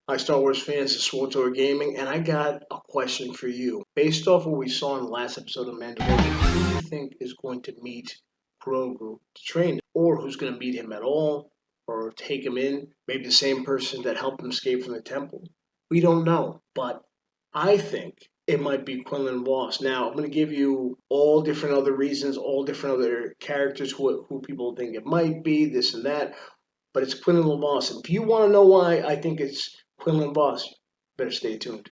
Hi, Star Wars fans, it's Swotor Gaming, and I got a question for you. Based off what we saw in the last episode of Mandalorian, who do you think is going to meet Grogu to train him? Or who's going to meet him at all? Or take him in? Maybe the same person that helped him escape from the temple? We don't know, but I think it might be Quinlan Voss. Now, I'm going to give you all different other reasons, all different other characters who people think it might be, this and that, but it's Quinlan Voss. And if you want to know why I think it's Quinlan Voss, better stay tuned.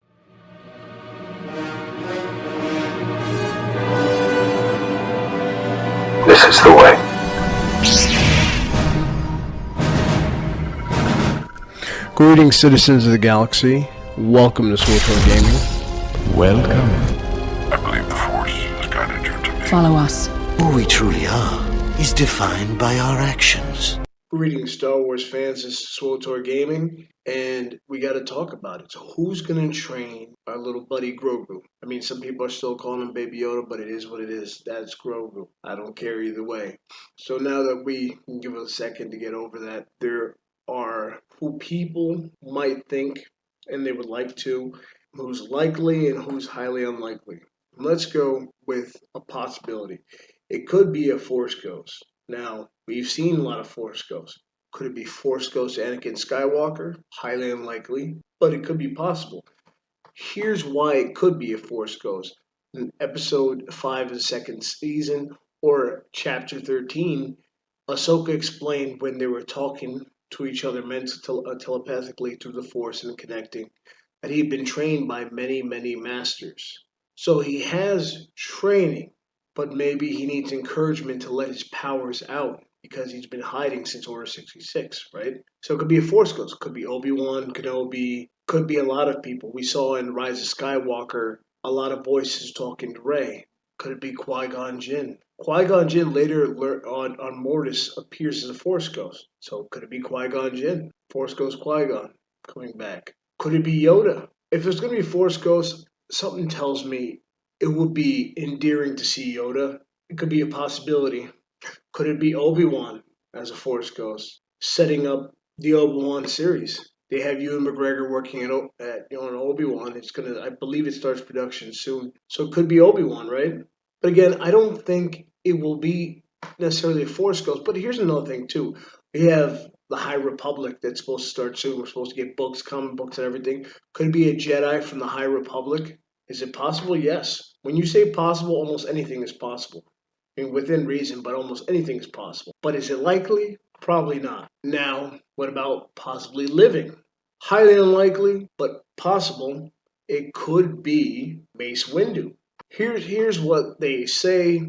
This is the way. Greetings, citizens of the galaxy. Welcome to Swotor Gaming. Welcome. I believe the Force has guided you to me. Follow us. Who we truly are is defined by our actions. Greetings, Star Wars fans. This is Swotor Gaming, and we got to talk about it. So, who's going to train our little buddy Grogu? I mean, some people are still calling him Baby Yoda, but it is what it is. That's Grogu. I don't care either way. So, now that we can give it a second to get over that, there are who people might think and they would like to, who's likely and who's highly unlikely. Let's go with a possibility. It could be a Force Ghost. Now, we've seen a lot of Force Ghosts. Could it be Force Ghost Anakin Skywalker? Highly unlikely, but it could be possible. Here's why it could be a Force Ghost. In episode 5 of the second season, or chapter 13, Ahsoka explained when they were talking to each other telepathically through the Force and connecting that he had been trained by many, many masters. So he has training, but maybe he needs encouragement to let his powers out because he's been hiding since Order 66, right? So it could be a Force Ghost. It could be Obi-Wan, Kenobi, could be a lot of people. We saw in Rise of Skywalker a lot of voices talking to Rey. Could it be Qui-Gon Jinn? Qui-Gon Jinn later on Mortis appears as a Force Ghost. So could it be Qui-Gon Jinn? Force Ghost Qui-Gon coming back. Could it be Yoda? If there's going to be Force Ghosts, something tells me it would be endearing to see Yoda. It could be a possibility. Could it be Obi-Wan as a Force Ghost, setting up the Obi-Wan series? They have Ewan McGregor working on Obi-Wan. I believe it starts production soon, so it could be Obi-Wan, right? But again, I don't think it will be necessarily a Force Ghost. But here's another thing too: we have the High Republic that's supposed to start soon. We're supposed to get books, comic books, and everything. Could it be a Jedi from the High Republic? Is it possible? Yes. When you say possible, almost anything is possible. I mean, within reason, but almost anything is possible. But is it likely? Probably not. Now, what about possibly living? Highly unlikely, but possible. It could be Mace Windu. Here's what they say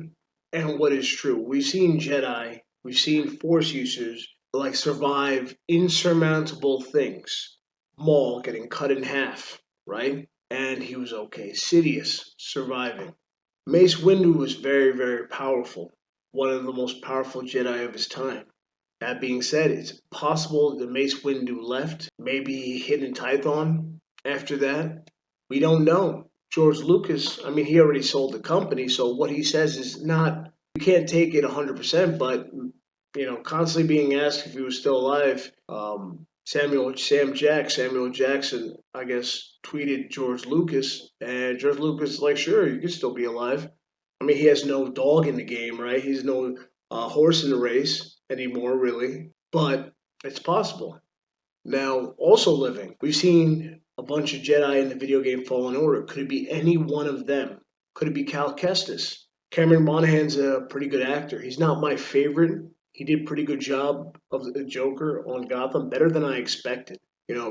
and what is true. We've seen Jedi, we've seen Force users like survive insurmountable things. Maul getting cut in half, right? And he was okay. Sidious surviving. Mace Windu was very, very powerful. One of the most powerful Jedi of his time. That being said, it's possible that Mace Windu left. Maybe he hid in Tython after that. We don't know. George Lucas, I mean, he already sold the company, so what he says is not, you can't take it 100%, but, constantly being asked if he was still alive. Samuel Jackson, I guess, tweeted George Lucas, and George Lucas is like, sure, you can still be alive. I mean, he has no dog in the game, right? He's no horse in the race anymore, really, but it's possible. Now, also living, we've seen a bunch of Jedi in the video game Fallen Order. Could it be any one of them? Could it be Cal Kestis? Cameron Monaghan's a pretty good actor. He's not my favorite. He did a pretty good job of the Joker on Gotham, better than I expected.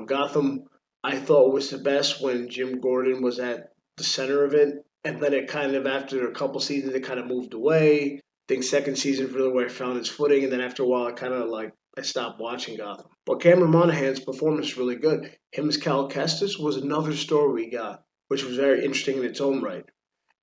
Gotham, I thought was the best when Jim Gordon was at the center of it, and then it kind of, after a couple seasons, it kind of moved away. I think second season really where it found its footing, and then after a while, I stopped watching Gotham. But Cameron Monaghan's performance is really good. Him as Cal Kestis was another story we got, which was very interesting in its own right.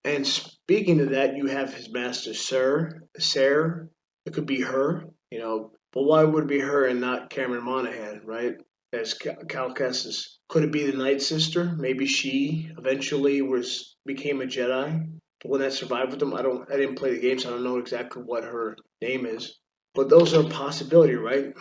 And speaking of that, you have his master, Sarah. It could be her, but why would it be her and not Cameron Monaghan, right? As Cal Kestis. Could it be the Night Sister? Maybe she eventually became a Jedi. The one that survived with them. I didn't play the game, so I don't know exactly what her name is. But those are a possibility, right?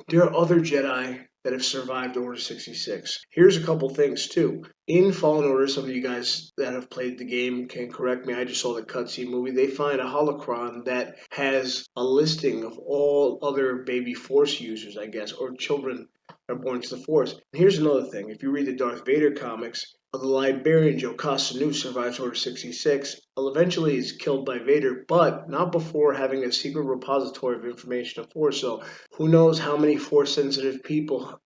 There are other Jedi that have survived Order 66. Here's a couple things too. In Fallen Order, some of you guys that have played the game can correct me. I just saw the cutscene movie. They find a holocron that has a listing of all other baby Force users, I guess, or children that are born to the Force. And here's another thing. If you read the Darth Vader comics, the librarian Jocasta Sanu survives Order 66. Eventually is killed by Vader, but not before having a secret repository of information of Force. So who knows how many Force-sensitive people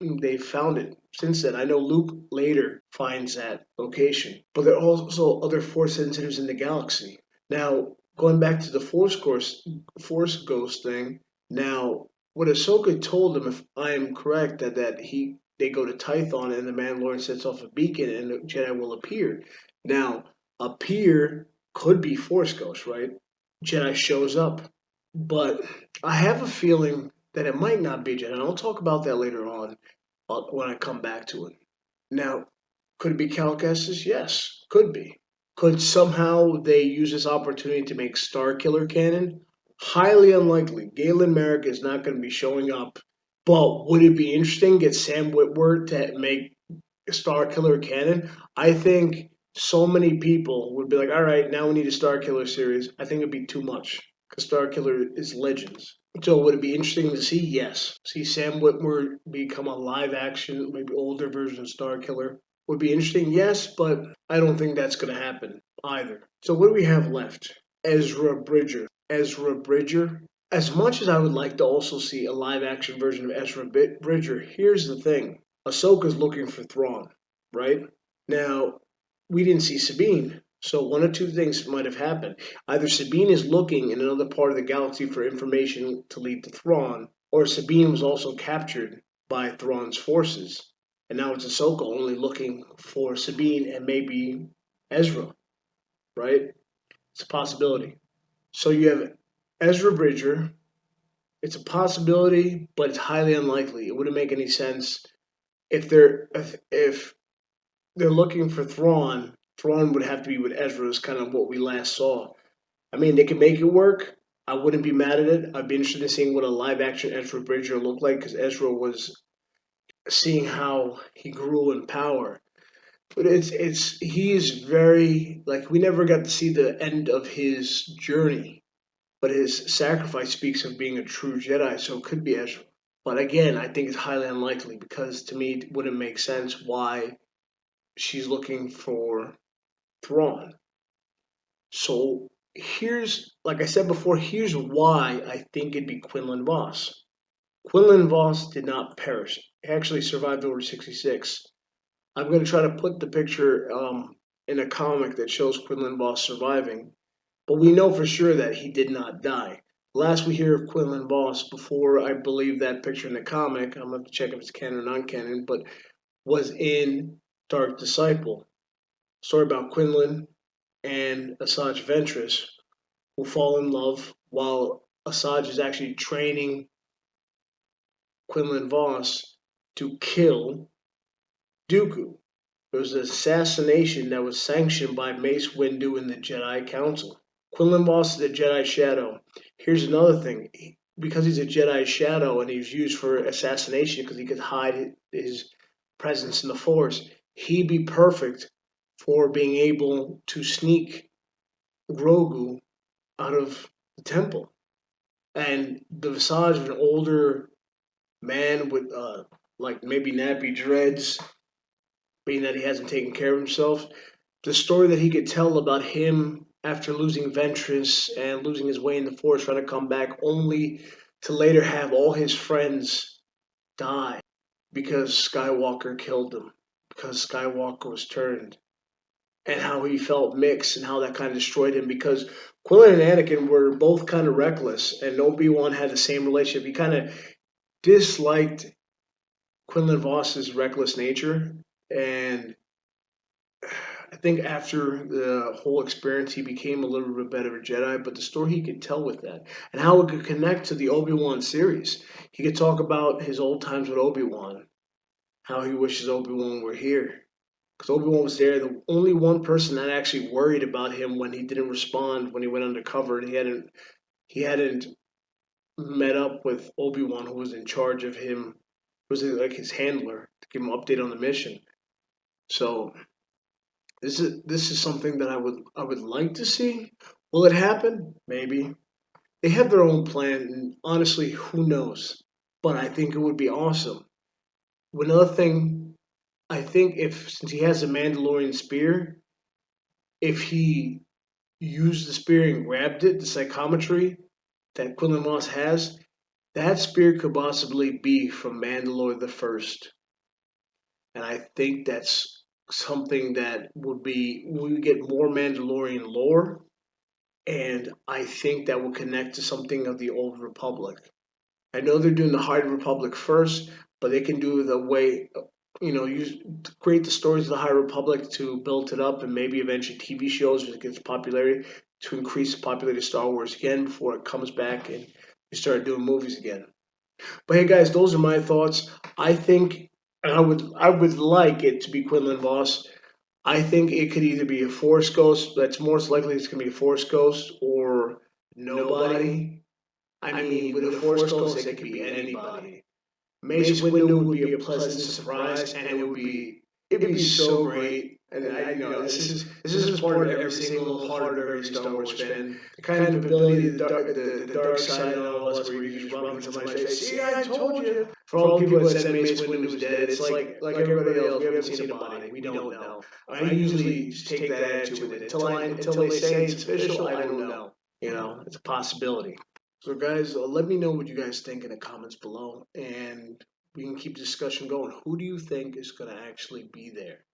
they've found it since then. I know Luke later finds that location, but there are also other Force sensitives in the galaxy. Now, going back to the Force Ghost thing. Now, what Ahsoka told him, if I am correct, that they go to Tython and the Mandalorian sets off a beacon and the Jedi will appear. Now, appear could be Force Ghost, right? Jedi shows up, but I have a feeling that it might not be Jedi, and I'll talk about that later on when I come back to it. Now, could it be Cal Kestis? Yes, could be. Could somehow they use this opportunity to make Starkiller canon? Highly unlikely. Galen Marrek is not going to be showing up. But would it be interesting get Sam Witwer to make Starkiller canon? I think so many people would be like, all right, now we need a Starkiller series. I think it'd be too much because Starkiller is Legends. So would it be interesting to see? Yes. See Sam Witwer become a live action, maybe older version of Starkiller. Would be interesting, yes, but I don't think that's going to happen either. So what do we have left? Ezra Bridger. Ezra Bridger. As much as I would like to also see a live action version of Ezra Bridger, here's the thing. Ahsoka's looking for Thrawn, right? Now, we didn't see Sabine. So one or two things might have happened. Either Sabine is looking in another part of the galaxy for information to lead to Thrawn, or Sabine was also captured by Thrawn's forces. And now it's Ahsoka only looking for Sabine and maybe Ezra, right? It's a possibility. So you have Ezra Bridger. It's a possibility, but it's highly unlikely. It wouldn't make any sense if they're looking for Thrawn. Thrawn would have to be with Ezra. Is kind of what we last saw. I mean, they can make it work. I wouldn't be mad at it. I'd be interested in seeing what a live action Ezra Bridger looked like because Ezra was seeing how he grew in power. But he is very like we never got to see the end of his journey, but his sacrifice speaks of being a true Jedi, so it could be Ezra. But again, I think it's highly unlikely because to me it wouldn't make sense why she's looking for Thrawn. So here's, like I said before, here's why I think it'd be Quinlan Voss. Quinlan Voss did not perish. He actually survived Order 66. I'm going to try to put the picture in a comic that shows Quinlan Voss surviving, but we know for sure that he did not die. Last we hear of Quinlan Voss before I believe that picture in the comic, I'm going to check if it's canon or non-canon, but was in Dark Disciple. Story about Quinlan and Asajj Ventress who fall in love while Asajj is actually training Quinlan Voss to kill Dooku. It was an assassination that was sanctioned by Mace Windu and the Jedi Council. Quinlan Voss is a Jedi Shadow. Here's another thing. Because he's a Jedi Shadow and he's used for assassination because he could hide his presence in the Force, he'd be perfect for being able to sneak Grogu out of the temple. And the visage of an older man with like maybe nappy dreads, being that he hasn't taken care of himself. The story that he could tell about him after losing Ventress and losing his way in the Force, trying to come back, only to later have all his friends die because Skywalker killed them, because Skywalker was turned, and how he felt mixed and how that kind of destroyed him because Quinlan and Anakin were both kind of reckless, and Obi-Wan had the same relationship. He kind of disliked Quinlan Voss's reckless nature, and I think after the whole experience, he became a little bit better of a Jedi. But the story he could tell with that, and how it could connect to the Obi-Wan series, he could talk about his old times with Obi-Wan, how he wishes Obi-Wan were here. Because Obi-Wan was there, the only one person that actually worried about him when he didn't respond when he went undercover, and he hadn't met up with Obi-Wan, who was in charge of him was like his handler to give him an update on the mission. So this is something that I would like to see. Will it happen? Maybe. They have their own plan, and honestly, who knows? But I think it would be awesome. Another thing, I think if since he has a Mandalorian spear, if he used the spear and grabbed it, the psychometry that Quinlan Voss has, that spear could possibly be from Mandalore the First, and I think that's something that would be we would get more Mandalorian lore, and I think that will connect to something of the Old Republic. I know they're doing the High Republic first, but they can do the way use create the stories of the High Republic to build it up, and maybe eventually TV shows as it gets popularity to increase the popularity of Star Wars again before it comes back and we start doing movies again. But hey, guys, those are my thoughts. I think, and I would like it to be Quinlan Voss. I think it could either be a Force Ghost. That's most likely it's going to be a Force Ghost or nobody. I mean, with a Force Ghost, it could be anybody. Mace Windu would be a pleasant surprise, and it'd be so great. And this is part of every single heart of every Star Wars fan. The kind of ability, the dark side in all of us, where you just rub into my face. See, I told you. For all the people that said Mace Windu was dead, it's like everybody else. We haven't seen a body. We don't know. I usually just take that attitude with it until they say it's official. I don't know. It's a possibility. So, guys, let me know what you guys think in the comments below, and we can keep the discussion going. Who do you think is going to actually be there?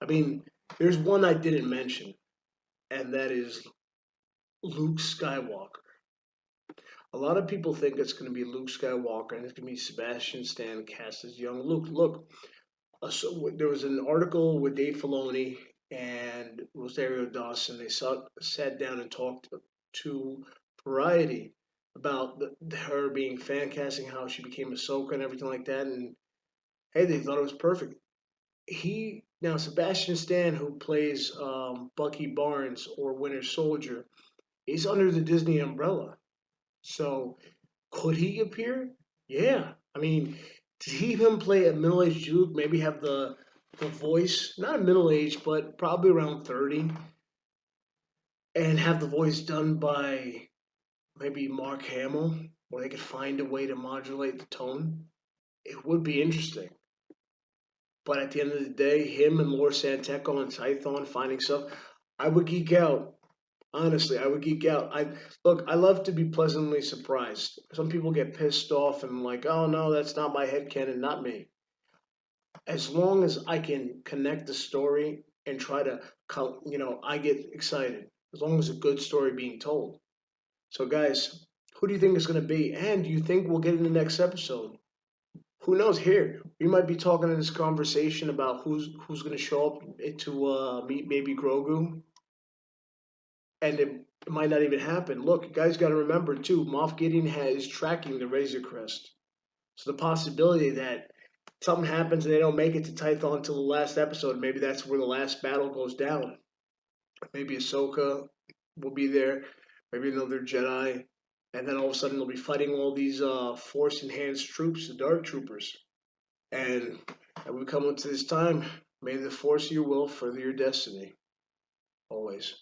I mean, there's one I didn't mention, and that is Luke Skywalker. A lot of people think it's going to be Luke Skywalker, and it's going to be Sebastian Stan cast as young Luke. Look, there was an article with Dave Filoni and Rosario Dawson. They sat down and talked to Variety about her being fan casting, how she became Ahsoka and everything like that. And hey, they thought it was perfect. Sebastian Stan, who plays Bucky Barnes or Winter Soldier, is under the Disney umbrella. So could he appear? Yeah. I mean, to see him play a middle-aged Luke, maybe have the voice, not middle-aged, but probably around 30, and have the voice done by maybe Mark Hamill, where they could find a way to modulate the tone. It would be interesting. But at the end of the day, him and Laura Santeco and Tython finding stuff, I would geek out. Honestly, I would geek out. I love to be pleasantly surprised. Some people get pissed off and like, oh no, that's not my headcanon, not me. As long as I can connect the story and try to, I get excited. As long as a good story being told. So, guys, who do you think is going to be? And do you think we'll get in the next episode? Who knows? Here, we might be talking in this conversation about who's going to show up to meet maybe Grogu, and it might not even happen. Look, you guys got to remember too. Moff Gideon is tracking the Razor Crest, so the possibility that something happens and they don't make it to Tython until the last episode, maybe that's where the last battle goes down. Maybe Ahsoka will be there, maybe another Jedi, and then all of a sudden they'll be fighting all these Force enhanced troops, the Dark Troopers. And we come up to this time, may the Force your will further your destiny. Always.